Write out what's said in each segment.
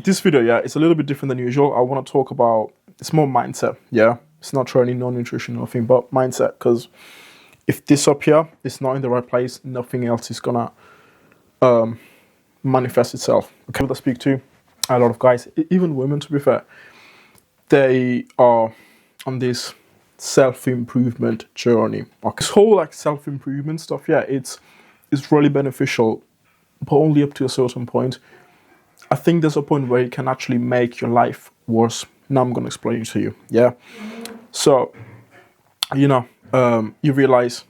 this video, yeah, it's a little bit different than usual. I want to talk about, it's more mindset, yeah. It's not training, no nutrition, nothing, but mindset. Because if this up here is not in the right place, nothing else is gonna manifest itself. Okay, I speak to a lot of guys, even women, to be fair, they are on this self-improvement journey. Okay, this whole like self-improvement stuff, yeah, it's really beneficial, but only up to a certain point. I think there's a point where it can actually make your life worse. Now I'm gonna explain it to you. Yeah. So, you realize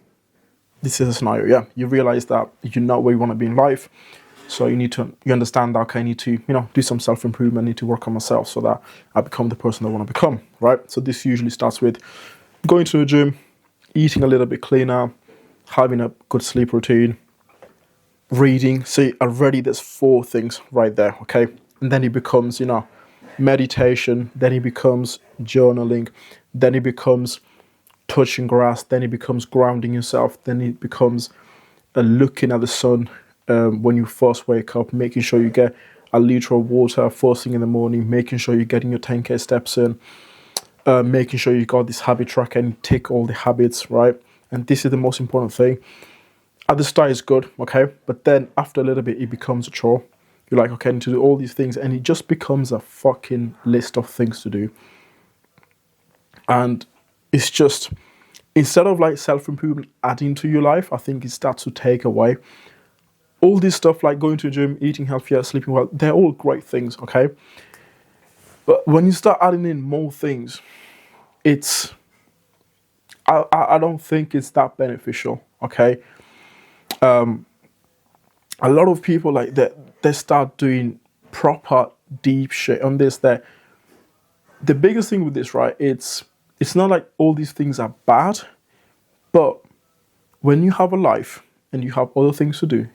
this is a scenario. Yeah, you realize that you're not where you want to be in life. So you understand that, okay, I need to, do some self-improvement, I need to work on myself so that I become the person I want to become, right? So this usually starts with going to the gym, eating a little bit cleaner, having a good sleep routine, reading. See, already there's 4 things right there, okay? And then it becomes, meditation, then it becomes journaling, then it becomes touching grass, then it becomes grounding yourself, then it becomes looking at the sun when you first wake up, making sure you get a liter of water first thing in the morning, making sure you're getting your 10k steps in, making sure you got this habit tracker and tick all the habits, right? And this is the most important thing. At the start it's good, okay? But then after a little bit, it becomes a chore. You're like, okay, I need to do all these things, and it just becomes a fucking list of things to do. And it's just, instead of like self-improvement adding to your life, I think it starts to take away. All this stuff like going to the gym, eating healthier, sleeping well, they're all great things, okay? But when you start adding in more things, I don't think it's that beneficial, okay? A lot of people like they start doing proper deep shit on this. That the biggest thing with this, right? It's not like all these things are bad, but when you have a life and you have other things to do,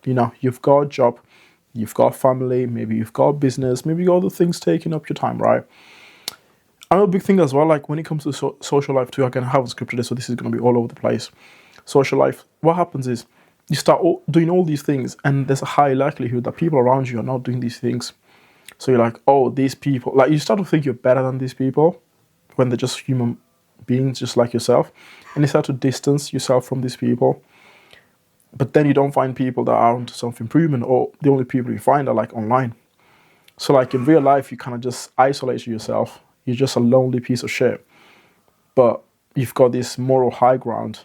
you've got a job, you've got a family, maybe you've got a business, maybe you got other things taking up your time, right? Another big thing as well, like when it comes to social life too, I can have a script today, so this is going to be all over the place. Social life, what happens is you start doing all these things, and there's a high likelihood that people around you are not doing these things. So you're like, oh, these people, like you start to think you're better than these people when they're just human beings just like yourself, and you start to distance yourself from these people. But then you don't find people that are onto self-improvement, or the only people you find are like online. So like in real life, you kind of just isolate yourself. You're just a lonely piece of shit. But you've got this moral high ground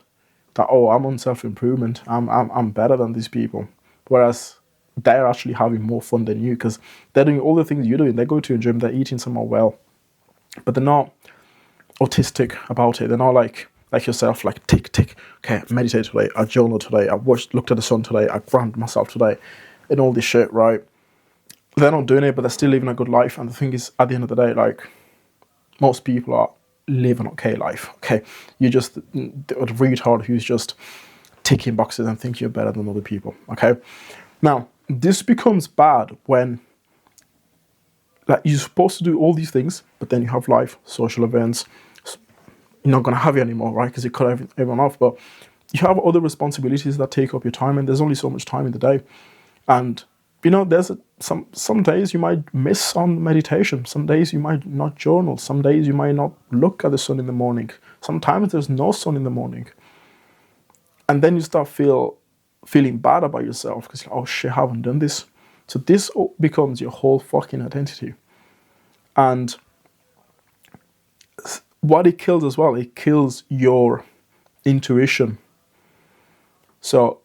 that, oh, I'm on self-improvement. I'm better than these people. Whereas they're actually having more fun than you, because they're doing all the things you're doing. They go to a gym, they're eating somehow well, but they're not autistic about it. They're not like yourself, like tick. Okay, I meditate today, I journal today, I looked at the sun today, I ground myself today, and all this shit, right? They're not doing it, but they're still living a good life. And the thing is, at the end of the day, like most people are living an okay life. Okay, you're just a retard who's just ticking boxes and think you're better than other people. Okay, now this becomes bad when like you're supposed to do all these things, but then you have life, social events. You're not going to have it anymore, right? Because you cut everyone off. But you have other responsibilities that take up your time, and there's only so much time in the day. And, there's some days you might miss on meditation. Some days you might not journal. Some days you might not look at the sun in the morning. Sometimes there's no sun in the morning. And then you start feeling bad about yourself because, oh shit, I haven't done this. So this becomes your whole fucking identity. And what it kills as well, it kills your intuition. So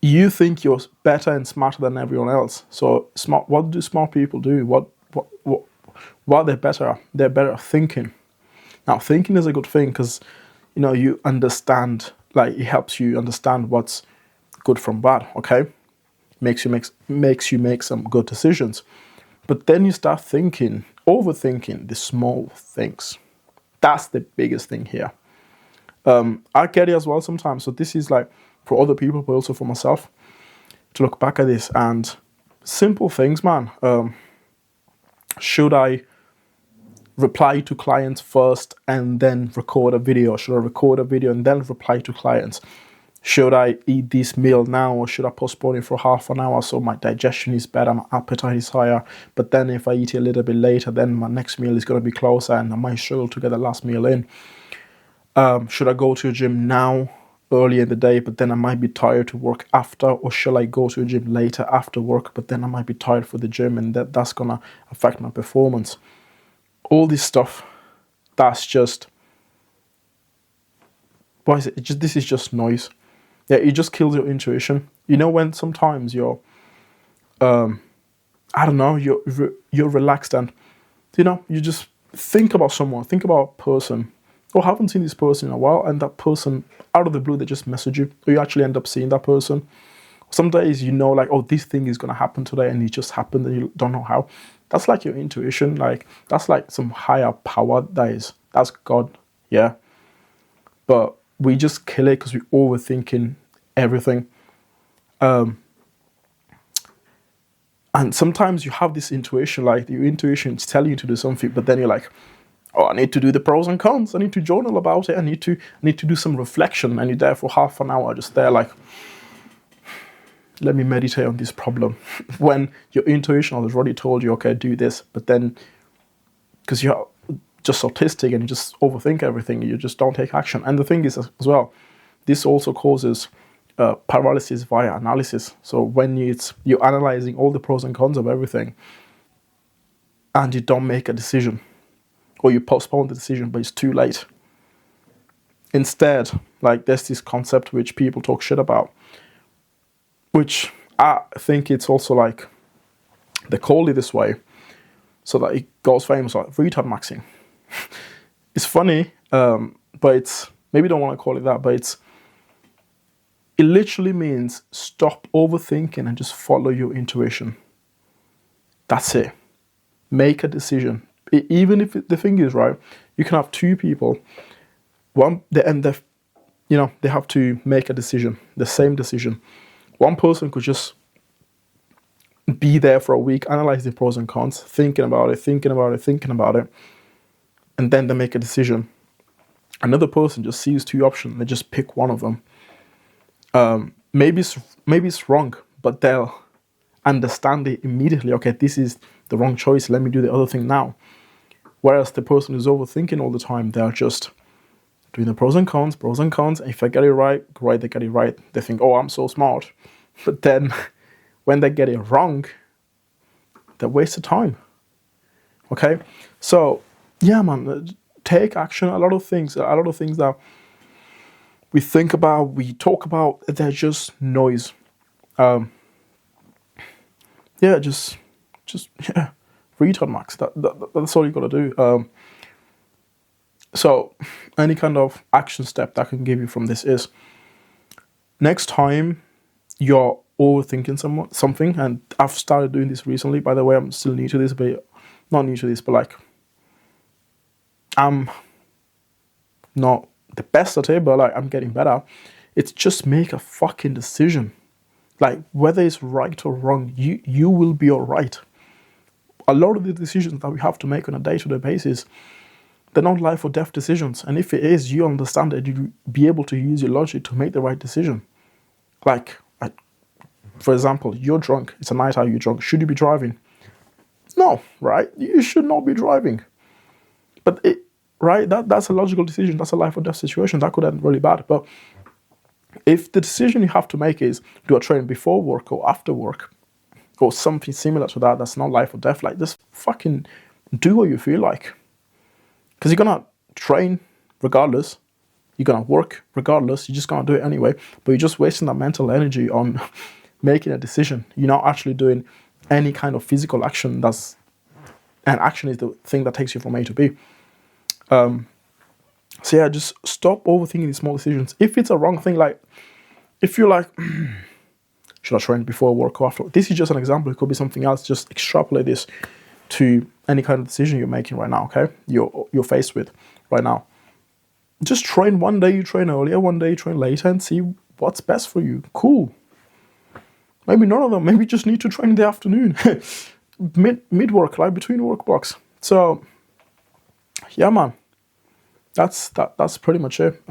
you think you're better and smarter than everyone else. So what do smart people do? What they're better at? They're better at thinking. Now, thinking is a good thing because, you understand, like it helps you understand what's good from bad, okay? Makes you make some good decisions. But then you start overthinking the small things. That's the biggest thing here. I get it as well sometimes. So this is like for other people, but also for myself, to look back at this and simple things, man. Should I reply to clients first and then record a video? Should I record a video and then reply to clients? Should I eat this meal now, or should I postpone it for half an hour so my digestion is better, my appetite is higher? But then if I eat it a little bit later, then my next meal is going to be closer and I might struggle to get the last meal in. Should I go to a gym now, early in the day, but then I might be tired to work after? Or shall I go to a gym later after work, but then I might be tired for the gym, and that's going to affect my performance? All this stuff, that's just, what is it? This is just noise. Yeah, it just kills your intuition. You know, when sometimes you're, I don't know, you're relaxed and, you know, you just think about someone, think about a person, or haven't seen this person in a while, and that person, out of the blue, they just message you, or you actually end up seeing that person. Some days you know, like, oh, this thing is going to happen today, and it just happened, and you don't know how. That's like your intuition. Like, that's like some higher power. That's God, yeah. But we just kill it because we're overthinking everything. And sometimes you have this intuition, like your intuition is telling you to do something, but then you're like, oh, I need to do the pros and cons. I need to journal about it. I need to do some reflection. And you're there for half an hour, just there like, let me meditate on this problem. When your intuition has already told you, okay, do this. But then, because you're just autistic and you just overthink everything, you just don't take action. And the thing is as well, this also causes paralysis via analysis. So when you're analyzing all the pros and cons of everything, and you don't make a decision, or you postpone the decision, but it's too late. Instead, like, there's this concept which people talk shit about, which I think it's also like, they call it this way so that it goes famous, like retard maxing. It's funny, but it's, maybe don't want to call it that, but it literally means stop overthinking and just follow your intuition. That's it. Make a decision. Even if the thing is, right, you can have two people, they have to make a decision, the same decision. One person could just be there for a week, analyze the pros and cons, thinking about it, and then they make a decision. Another person just sees two options, they just pick one of them. Maybe it's wrong, but they'll understand it immediately. Okay, this is the wrong choice. Let me do the other thing now. Whereas the person who's overthinking all the time, they're just doing the pros and cons. And if they get it right, great, they get it right. They think, oh, I'm so smart. But then when they get it wrong, they waste the time. Okay? So, yeah, man, take action. A lot of things that we think about, we talk about, they're just noise. Just retard max. That's all you gotta do. So any kind of action step that I can give you from this is, next time you're overthinking something, and I've started doing this recently. By the way, I'm still new to this, but not new to this, but like, I'm not the best at it, but like, I'm getting better. It's just make a fucking decision. Like, whether it's right or wrong, you will be alright. A lot of the decisions that we have to make on a day-to-day basis, they're not life or death decisions. And if it is, you understand that you be able to use your logic to make the right decision. Like, for example, you're drunk. It's a night out, you're drunk. Should you be driving? No, right? You should not be driving. But that's a logical decision. That's a life or death situation. That could end really bad. But if the decision you have to make is, do I train before work or after work, or something similar to that, that's not life or death, like, just fucking do what you feel like. Because you're going to train regardless. You're going to work regardless. You're just going to do it anyway. But you're just wasting that mental energy on making a decision. You're not actually doing any kind of physical action. And action is the thing that takes you from A to B. So yeah, just stop overthinking these small decisions. If it's a wrong thing, like, if you're like, should I train before work or after? This is just an example. It could be something else. Just extrapolate this to any kind of decision you're making right now, okay? You're faced with right now. Just train. One day you train earlier, one day you train later, and see what's best for you. Cool. Maybe none of them. Maybe you just need to train in the afternoon. Mid-work, like between work blocks. So, yeah, man. That's pretty much it.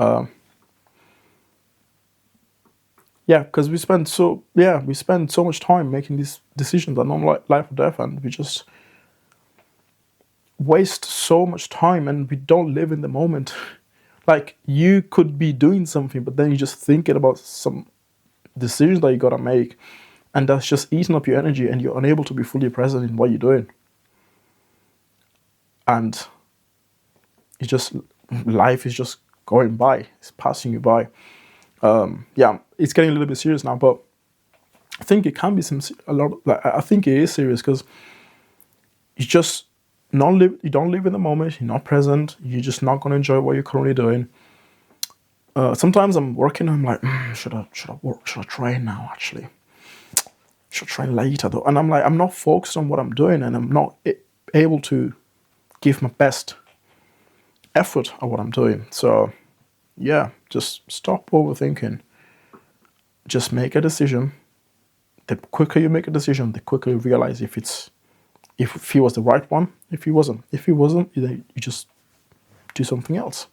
yeah, because we spend so much time making these decisions that not like life or death, and we just waste so much time, and we don't live in the moment. Like, you could be doing something, but then you're just thinking about some decisions that you gotta make, and that's just eating up your energy, and you're unable to be fully present in what you're doing. And it's just, life is just going by, it's passing you by. Yeah, it's getting a little bit serious now, but I think it can be I think it is serious, because you just you don't live in the moment, you're not present, you're just not going to enjoy what you're currently doing. Sometimes I'm working, I'm like, should I train now, actually? Should I train later, though? And I'm like, I'm not focused on what I'm doing, and I'm not able to give my best effort at what I'm doing. So yeah, just stop overthinking. Just make a decision. The quicker you make a decision, the quicker you realize if he was the right one. If he wasn't, you just do something else.